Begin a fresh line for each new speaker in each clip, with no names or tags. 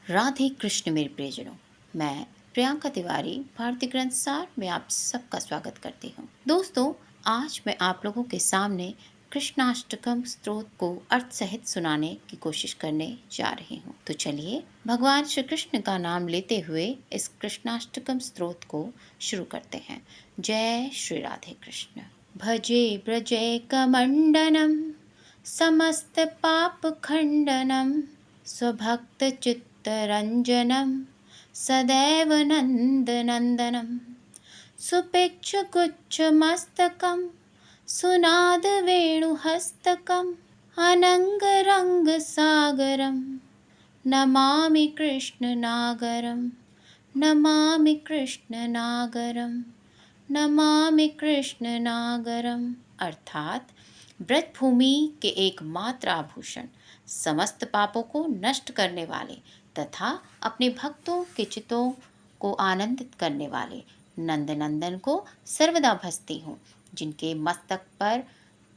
राधे कृष्ण मेरे प्रियजनों। मैं प्रियंका तिवारी भारतीय ग्रंथ सार में आप सबका स्वागत करती हूँ। दोस्तों, आज मैं आप लोगों के सामने कृष्णाष्टकम स्तोत्र को अर्थ सहित सुनाने की कोशिश करने जा रही हूँ। तो चलिए भगवान श्री कृष्ण का नाम लेते हुए इस कृष्णाष्टकम स्तोत्र को शुरू करते हैं। जय श्री राधे कृष्ण। भजे ब्रजे कमंडनम समस्त पाप खंडनम स्वभक्त चित्तरंजनम सदैव नंदनंदनम सुपिच्छकुच्छमस्तकं सुनाद वेणुहस्तकं अनंगरंगसागरं नमामि कृष्णनागरं नमामि कृष्णनागरं नमामि कृष्णनागरम। अर्थात ब्रज भूमि के एकमात्र आभूषण, समस्त पापों को नष्ट करने वाले तथा अपने भक्तों के चित्तों को आनंदित करने वाले नंदनंदन को सर्वदा भजती हूँ, जिनके मस्तक पर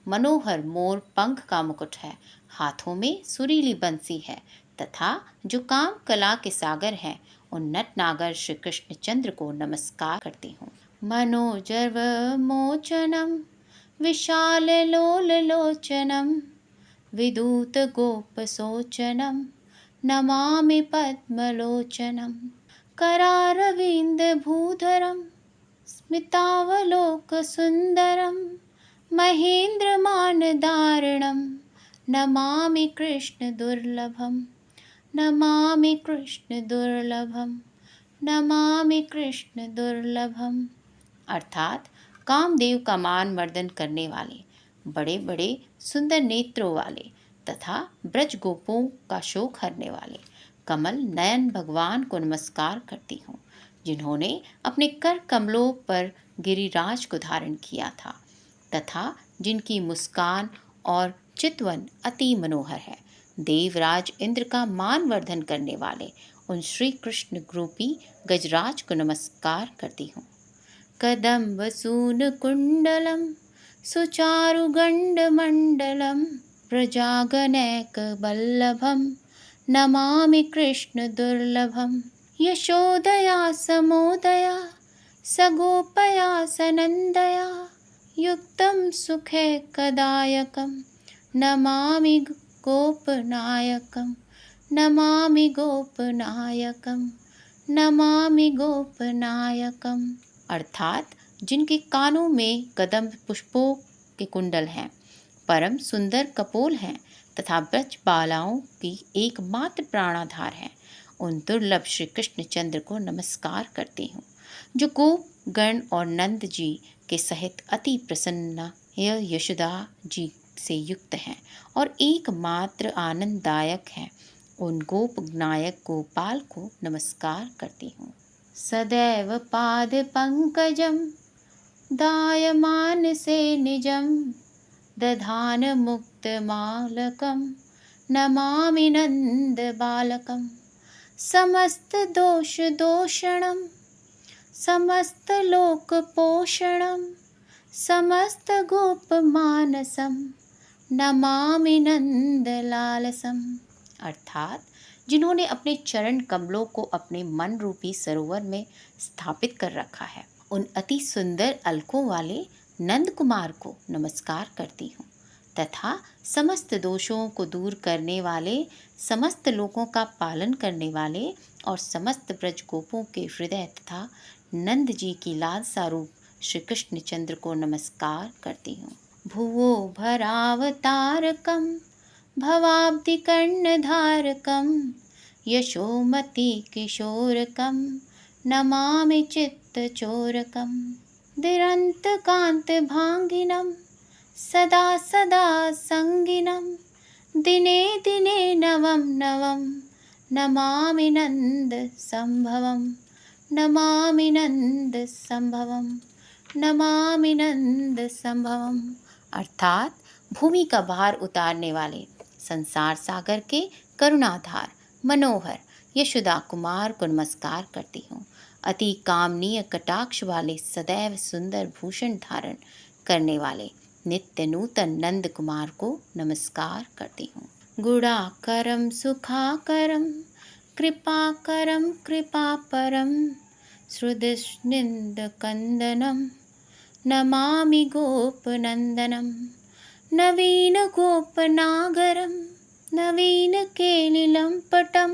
मनोहर मोर पंख का मुकुट है, हाथों में सुरीली बंसी है तथा जो काम कला के सागर हैं, उन नट नागर श्री कृष्ण चंद्र को नमस्कार करती हूँ। मनोजर्व मोचनम विशाल लोल लोचनम विदूत गोप सोचनम नमामि पद्मलोचनम करारविंद भूधरम स्मितावलोक सुंदरम महेन्द्रमानदारणं नमामि कृष्ण दुर्लभम नमामि कृष्ण दुर्लभम नमामि कृष्ण दुर्लभम। अर्थात कामदेव का मान मर्दन करने वाले, बड़े बड़े सुंदर नेत्रों वाले तथा ब्रज गोपों का शोक हरने वाले कमल नयन भगवान को नमस्कार करती हूँ, जिन्होंने अपने कर कमलों पर गिरिराज को धारण किया था तथा जिनकी मुस्कान और चितवन अति मनोहर है। देवराज इंद्र का मान वर्धन करने वाले उन श्री कृष्ण रूपी गजराज को नमस्कार करती हूँ। कदम्ब सून कुंडलम सुचारु गंडमंडलम प्रजागणैक बल्लभम नमामि कृष्ण दुर्लभम यशोदया समोदया सगोपया सनंदया युक्तं सुखैकदायकं नमामि गोपनायकं नमामि गोपनायकं नमामि गोपनायकम। अर्थात जिनके कानों में कदम्ब पुष्पों के कुंडल हैं, परम सुंदर कपोल हैं तथा ब्रज बालाओं की एकमात्र प्राणाधार हैं, उन दुर्लभ श्री कृष्ण चंद्र को नमस्कार करती हूँ, जो गोप गण और नंद जी के सहित अति प्रसन्न यशोदा जी से युक्त हैं और एकमात्र आनंददायक हैं। उन गोप नायक गोपाल को नमस्कार करती हूँ। सदैव पाद पंकजम दायमान से निजम दधान मुक्त मालकम नमामि नंद बालकम समस्त दोष दोषणम समस्त लोक पोषणम समस्त गोप मानसम नमामि नंद लालसम। अर्थात जिन्होंने अपने चरण कमलों को अपने मन रूपी सरोवर में स्थापित कर रखा है, उन अति सुंदर अलकों वाले नंद कुमार को नमस्कार करती हूँ तथा समस्त दोषों को दूर करने वाले, समस्त लोगों का पालन करने वाले और समस्त ब्रज गोपों के हृदय तथा नंद जी की लालसा रूप श्री कृष्ण चंद्र को नमस्कार करती हूँ। भुवो भरावतारकम भवाब्धि कर्णधारकम यशोमति किशोरकम नमामि चित्तचोरकम दिरंत कांत भांगिनम सदा सदा संगिनम दिने दिने नवम नवम नमामि नंद संभवम नमामि नंद संभवम नमामि नंद संभवम। अर्थात भूमि का भार उतारने वाले, संसार सागर के करुणाधार मनोहर यशोदा कुमार को नमस्कार करती हूँ। अति कामनीय कटाक्ष वाले, सदैव सुंदर भूषण धारण करने वाले नित्य नूतन नंद कुमार को नमस्कार करती हूँ। गुणाकरम सुखाकरम कृपाकरं कृपापरं श्रुतिस्निन्दकन्दनं नमामि गोपनन्दनं नवीनगोपनागरं नवीनकेलिलम्पटं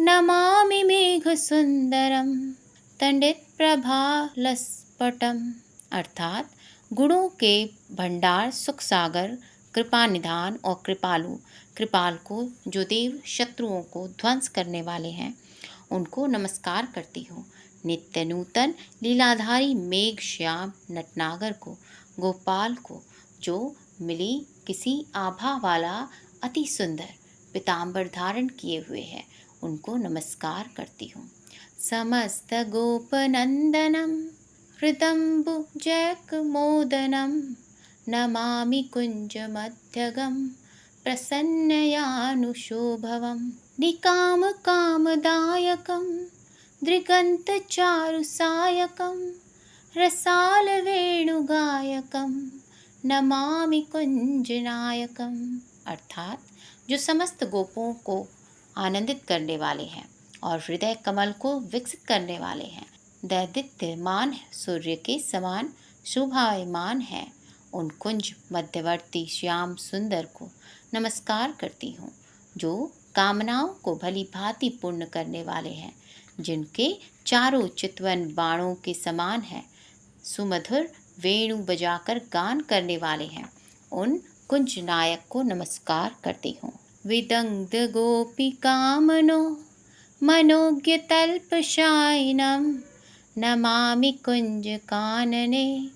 नमामि मेघसुन्दरं तण्डितप्रभालस्फुटम्। अर्थात गुणों के भंडार, सुख सागर, कृपा निधान और कृपालु, कृपाल को जो देव शत्रुओं को ध्वंस करने वाले हैं उनको नमस्कार करती हूँ। नित्य नूतन लीलाधारी मेघ श्याम नटनागर को, गोपाल को जो मिली किसी आभा वाला अति सुंदर पीताम्बर धारण किए हुए है, उनको नमस्कार करती हूँ। समस्त गोपनंदनम हृदम्बुजैकमोदनं नमामि कुञ्जमध्यगं प्रसन्नयानुशोभवं निकामकामदायकं दृगन्तचारुसायकं रसालवेणुगायकं नमामि कुञ्जनायकम्। अर्थात जो समस्त गोपों को आनंदित करने वाले हैं और हृदय कमल को विकसित करने वाले हैं, दैदीप्यमान सूर्य के समान शोभायमान है, उन कुंज मध्यवर्ती श्याम सुंदर को नमस्कार करती हूँ, जो कामनाओं को भली भांति पूर्ण करने वाले हैं, जिनके चारों चितवन बाणों के समान है, सुमधुर वेणु बजाकर गान करने वाले हैं, उन कुंज नायक को नमस्कार करती हूँ। विदग्ध गोपिकामनो मनोज्ञतल्पशायिनं नमामि कुञ्जकानने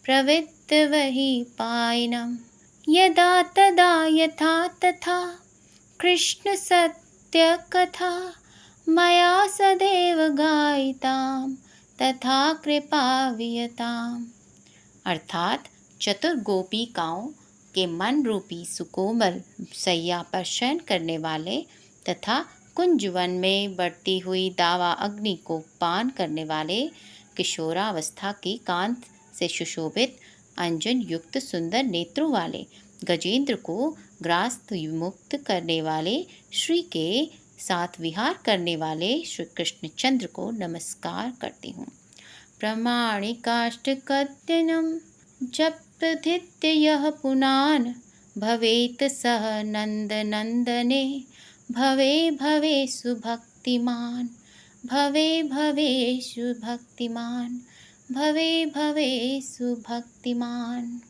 प्रवित्तवहिपायिनं यदा तदा यथा तथा कृष्णसत्यकथा मया सदैव गायितां तथा कृपा वियताम्। अर्थात चतुर गोपिकाओं के मन रूपी सुकोमल सैया पर शयन करने वाले तथा कुंजवन में बढ़ती हुई दावा अग्नि को पान करने वाले, किशोरावस्था की कांत से सुशोभित अंजन युक्त सुंदर नेत्रों वाले, गजेंद्र को ग्रास्त मुक्त करने वाले, श्री के साथ विहार करने वाले श्री कृष्णचंद्र को नमस्कार करती हूँ। प्रमाणिकाष्टकत्यनं जपधित्य यः पुनान् भवेत् सह नंदनंदने भवे भवे सुभक्तिमान भवे भवे सुभक्तिमान भवे भवे सुभक्तिमान।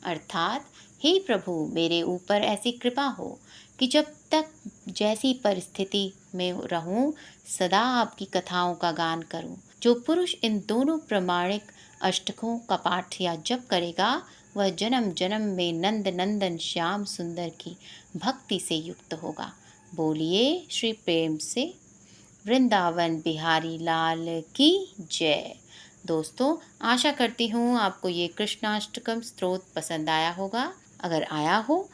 अर्थात हे प्रभु, मेरे ऊपर ऐसी कृपा हो कि जब तक जैसी परिस्थिति में रहूं सदा आपकी कथाओं का गान करूं। जो पुरुष इन दोनों प्रमाणिक अष्टकों का पाठ या जप करेगा वह जन्म जन्म में नंद नंदन श्याम सुंदर की भक्ति से युक्त होगा। बोलिए श्री प्रेम से वृंदावन बिहारी लाल की जय। दोस्तों, आशा करती हूँ आपको ये कृष्णाष्टकम स्तोत्र पसंद आया होगा। अगर आया हो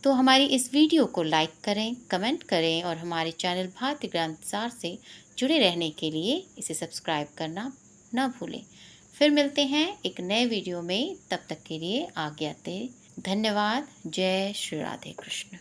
तो हमारी इस वीडियो को लाइक करें, कमेंट करें और हमारे चैनल भारती ग्रंथसार से जुड़े रहने के लिए इसे सब्सक्राइब करना न भूलें। फिर मिलते हैं एक नए वीडियो में, तब तक के लिए आज्ञा दें। धन्यवाद। जय श्री राधे कृष्ण।